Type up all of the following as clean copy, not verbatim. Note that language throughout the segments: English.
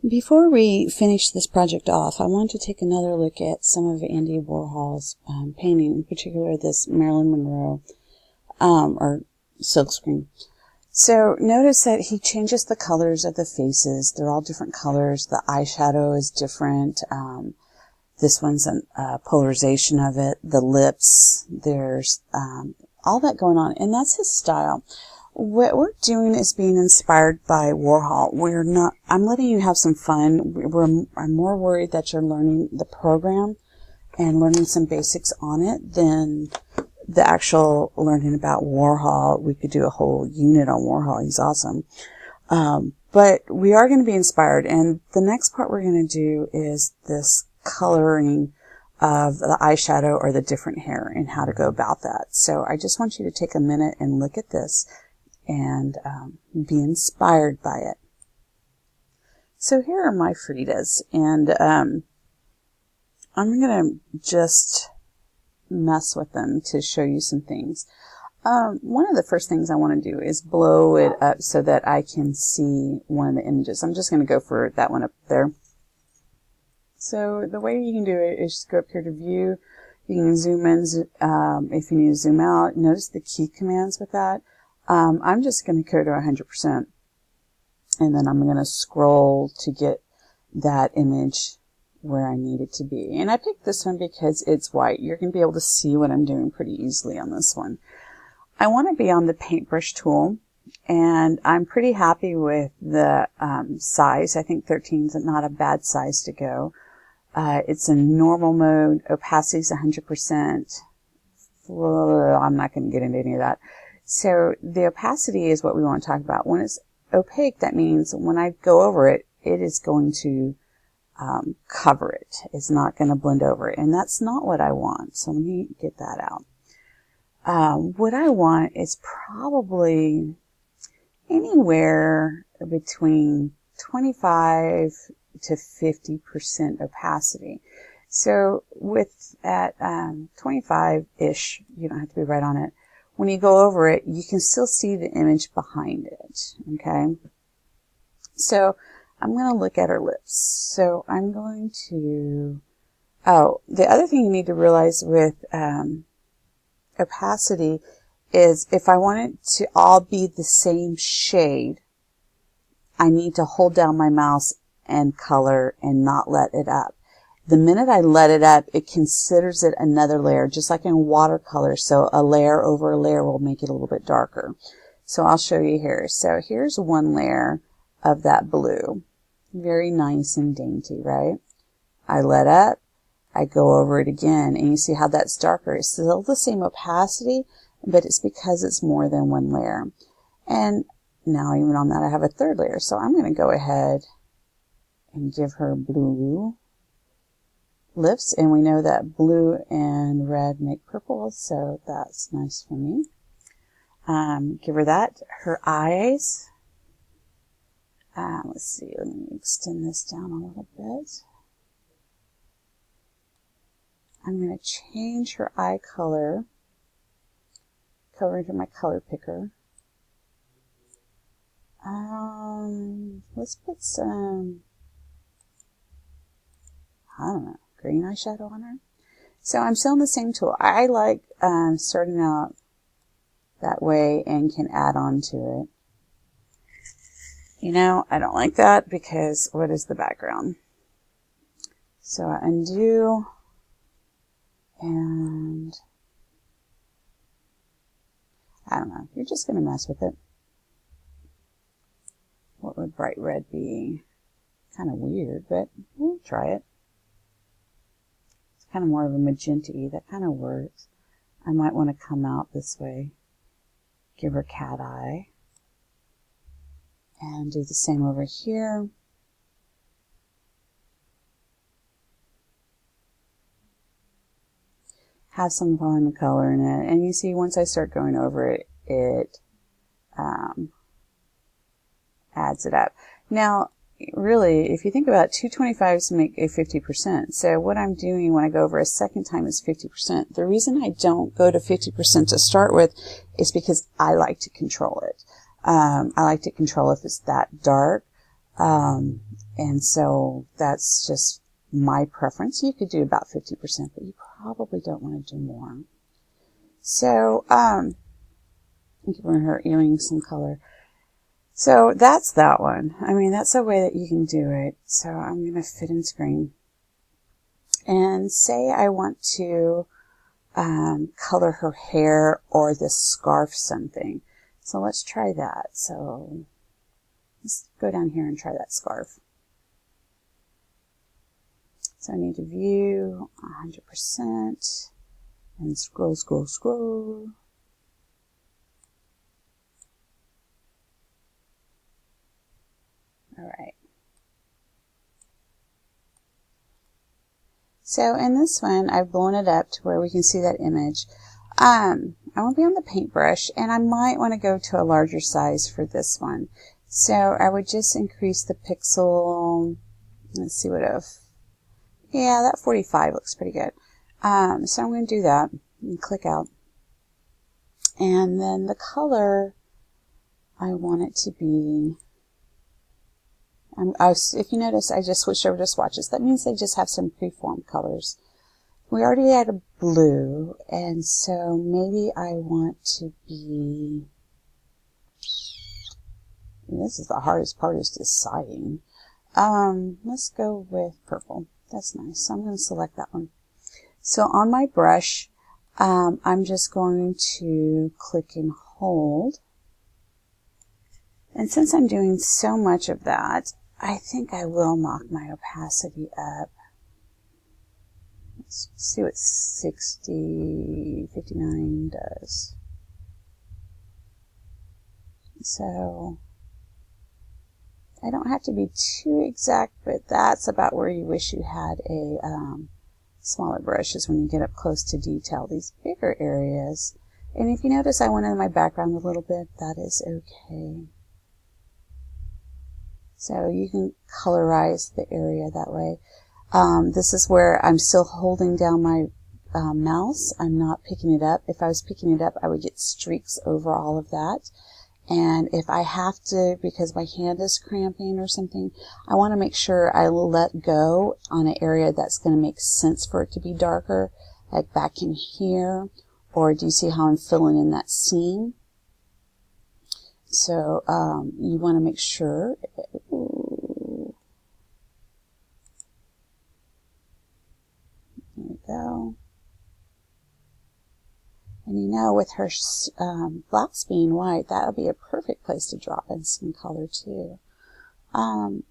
Before we finish this project off, I want to take another look at some of Andy Warhol's painting, in particular this Marilyn Monroe or silkscreen. So notice that he changes the colors of the faces. They're all different colors. The eyeshadow is different. This one's a polarization of it. The lips, there's all that going on, and that's his style. What we're doing is being inspired by Warhol. We're not, I'm letting you have some fun. I'm more worried that you're learning the program and learning some basics on it than the actual learning about Warhol. We could do a whole unit on Warhol. He's awesome. But we are going to be inspired. And the next part we're going to do is this coloring of the eyeshadow or the different hair and how to go about that. So I just want you to take a minute and look at this and be inspired by it. So here are my Fridas, and I'm going to just mess with them to show you some things. One of the first things I want to do is blow it up so that I can see one of the images. I'm just going to go for that one up there. So the way you can do it is just go up here to view. You can zoom in if you need to zoom out. Notice the key commands with that. I'm just going to go to 100%, and then I'm going to scroll to get that image where I need it to be. And I picked this one because it's white. You're going to be able to see what I'm doing pretty easily on this one. I want to be on the paintbrush tool, and I'm pretty happy with the size. I think 13 is not a bad size to go. It's in normal mode. Opacity is 100%. I'm not going to get into any of that. So the opacity is what we want to talk about. When it's opaque, that means when I go over it, it is going to cover it. It's not going to blend over it. And that's not what I want. So let me get that out. What I want is probably anywhere between 25 to 50% opacity. So with at 25-ish, you don't have to be right on it. When you go over it, you can still see the image behind it, okay? So I'm going to look at her lips. So I'm going to, the other thing you need to realize with opacity is if I want it to all be the same shade, I need to hold down my mouse and color and not let it up. The minute I let it up, it considers it another layer, just like in watercolor. So a layer over a layer will make it a little bit darker. So I'll show you here. So here's one layer of that blue. Very nice and dainty, right? I let up, I go over it again, and you see how that's darker. It's still the same opacity, but it's because it's more than one layer. And now even on that, I have a third layer. So I'm going to go ahead and give her blue lips, and we know that blue and red make purple, so that's nice for me. Give her that. Her eyes. Let's see, let me extend this down a little bit. I'm going to change her eye color. Go into my color picker. Let's put some, I don't know, green eyeshadow on her. So I'm still in the same tool. I like starting out that way and can add on to it. You know, I don't like that because what is the background? So I undo, and I don't know, you're just going to mess with it. What would bright red be? Kind of weird, but we'll try it. It's kind of more of a magenta-y. That kind of works. I might want to come out this way. Give her cat eye. And do the same over here. Have some fun color in it. And you see, once I start going over it, it adds it up. Now, really, if you think about it, 225s make a 50%. So what I'm doing when I go over a second time is 50%. The reason I don't go to 50% to start with is because I like to control it. I like to control if it's that dark. And And so that's just my preference. You could do about 50%, but you probably don't want to do more. So, I'm giving her earrings some color. So that's that one. I mean, that's a way that you can do it. So I'm going to fit in screen. And say I want to color her hair or the scarf something. So let's try that. So let's go down here and try that scarf. So I need to view 100% and scroll, scroll, scroll. All right. So in this one, I've blown it up to where we can see that image. I won't be on the paintbrush, and I might want to go to a larger size for this one. So I would just increase the pixel. Let's see what yeah, that 45 looks pretty good. So I'm going to do that and click out. And then the color, I want it to be, if you notice, I just switched over to swatches. That means they just have some preformed colors. We already had a blue, and so maybe I want to be, this is the hardest part, is deciding. Let's go with purple. That's nice. So I'm going to select that one. So on my brush, I'm just going to click and hold. And since I'm doing so much of that, I think I will knock my opacity up. Let's see what 59 does. So I don't have to be too exact, but that's about where you wish you had a smaller brush, is when you get up close to detail, these bigger areas. And if you notice I went in my background a little bit, that is okay. So you can colorize the area that way. This is where I'm still holding down my mouse. I'm not picking it up. If I was picking it up, I would get streaks over all of that. And if I have to, because my hand is cramping or something, I want to make sure I let go on an area that's going to make sense for it to be darker, like back in here. Or do you see how I'm filling in that seam? So you want to make sure. Ooh. There we go. And you know, with her blouse being white, that would be a perfect place to drop in some color too.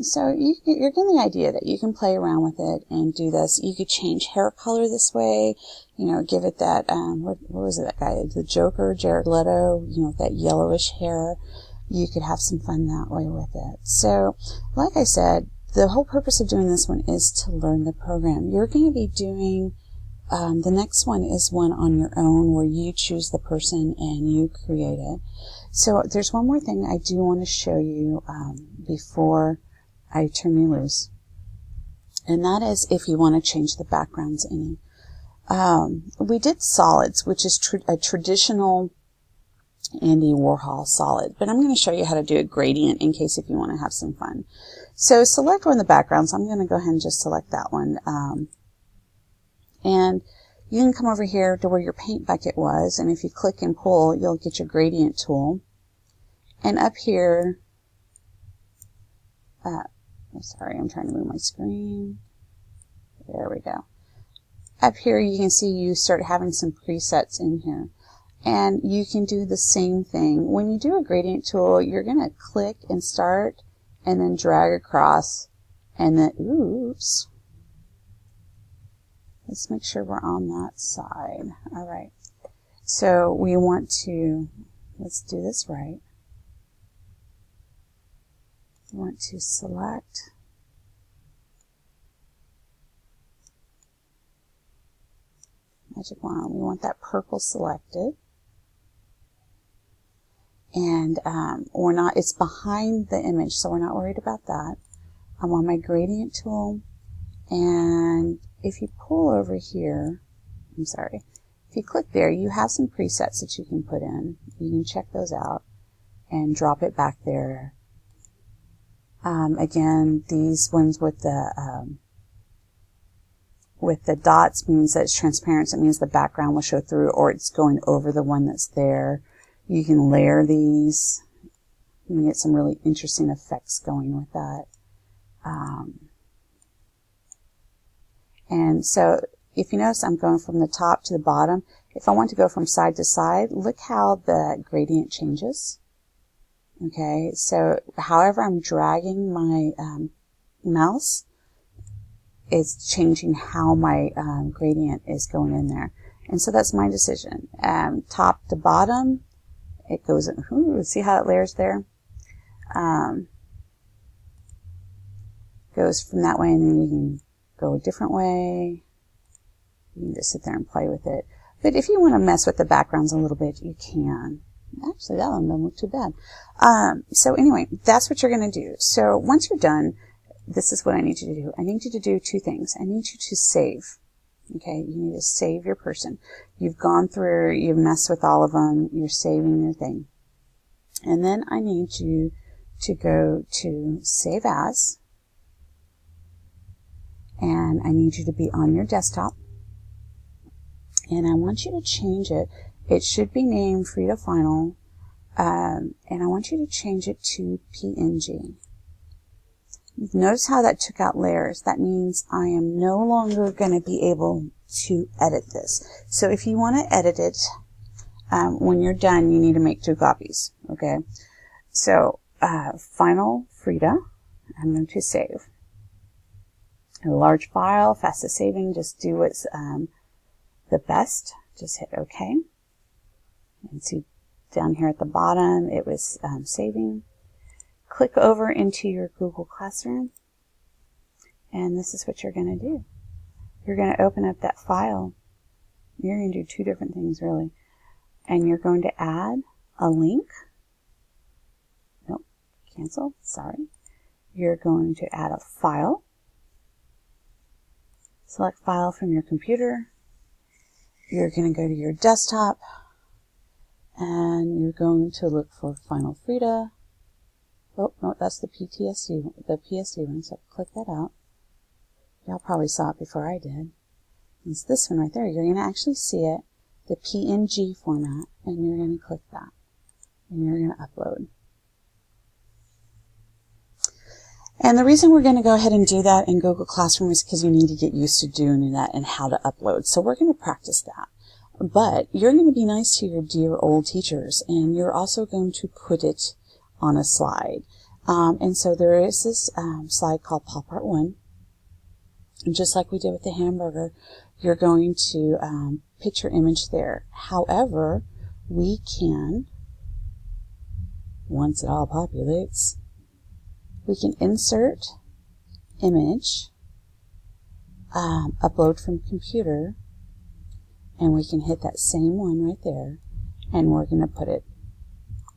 So you're getting the idea that you can play around with it and do this. You could change hair color this way, you know, give it that, what was it, that guy, the Joker, Jared Leto, you know, that yellowish hair. You could have some fun that way with it. So, like I said, the whole purpose of doing this one is to learn the program. You're going to be doing, the next one is one on your own where you choose the person and you create it. So there's one more thing I do want to show you before I turn you loose. And that is if you want to change the backgrounds any. We did solids, which is a traditional Andy Warhol solid. But I'm going to show you how to do a gradient in case if you want to have some fun. So select one of the backgrounds. I'm going to go ahead and just select that one. And you can come over here to where your paint bucket was, and if you click and pull, you'll get your gradient tool. And up here, I'm sorry, I'm trying to move my screen. There we go. Up here, you can see you start having some presets in here. And you can do the same thing. When you do a gradient tool, you're going to click and start, and then drag across, and then, oops. Let's make sure we're on that side. All right. So we want to, let's do this right. We want to select magic wand. We want that purple selected. And we're not, it's behind the image, so we're not worried about that. I'm on my gradient tool, and if you pull over here, I'm sorry, if you click there, you have some presets that you can put in. You can check those out and drop it back there. Again, these ones with the dots means that it's transparent. It means the background will show through, or it's going over the one that's there. You can layer these. You can get some really interesting effects going with that. And so if you notice, I'm going from the top to the bottom. If I want to go from side to side, look how the gradient changes. Okay, so however I'm dragging my mouse, is changing how my gradient is going in there. And so that's my decision. Top to bottom, it goes in. Ooh, see how it layers there? Goes from that way, and then you can go a different way. You can just sit there and play with it. But if you want to mess with the backgrounds a little bit, you can. Actually, that one doesn't look too bad. So anyway, that's what you're going to do. So once you're done, this is what I need you to do. I need you to do two things. I need you to save. Okay, you need to save your person. You've gone through, you've messed with all of them, you're saving your thing. And then I need you to go to Save As. And I need you to be on your desktop. And I want you to change it. It should be named Frida Final. And I want you to change it to PNG. Notice how that took out layers. That means I am no longer going to be able to edit this. So if you want to edit it, when you're done, you need to make 2 copies. Okay. So, Final Frida, I'm going to save. A large file, fastest saving, just do what's the best. Just hit OK. And see down here at the bottom, it was saving. Click over into your Google Classroom, and this is what you're going to do. You're going to open up that file. You're going to do 2 different things, really. And you're going to add a link. Nope, cancel, sorry. You're going to add a file. Select File from your computer. You're going to go to your desktop, and you're going to look for Final Frida. Oh, no, that's the PSD one, so click that out. Y'all probably saw it before I did. It's this one right there. You're going to actually see it, the PNG format, and you're going to click that. And you're going to upload. And the reason we're going to go ahead and do that in Google Classroom is because you need to get used to doing that and how to upload. So we're going to practice that. But you're going to be nice to your dear old teachers, and you're also going to put it on a slide. And so there is this slide called Pop Art 1. And just like we did with the hamburger, you're going to put your image there. However, we can, once it all populates, we can insert image, upload from computer, and we can hit that same one right there, and we're going to put it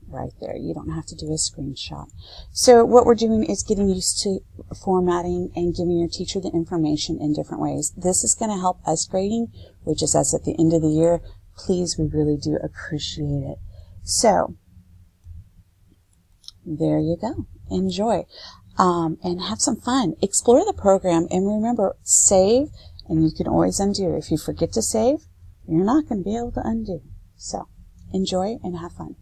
right there. You don't have to do a screenshot. So what we're doing is getting used to formatting and giving your teacher the information in different ways. This is going to help us grading, which is us at the end of the year. Please, we really do appreciate it. So there you go. Enjoy. And have some fun. Explore the program, and remember, save, and you can always undo. If you forget to save, you're not going to be able to undo. So enjoy and have fun.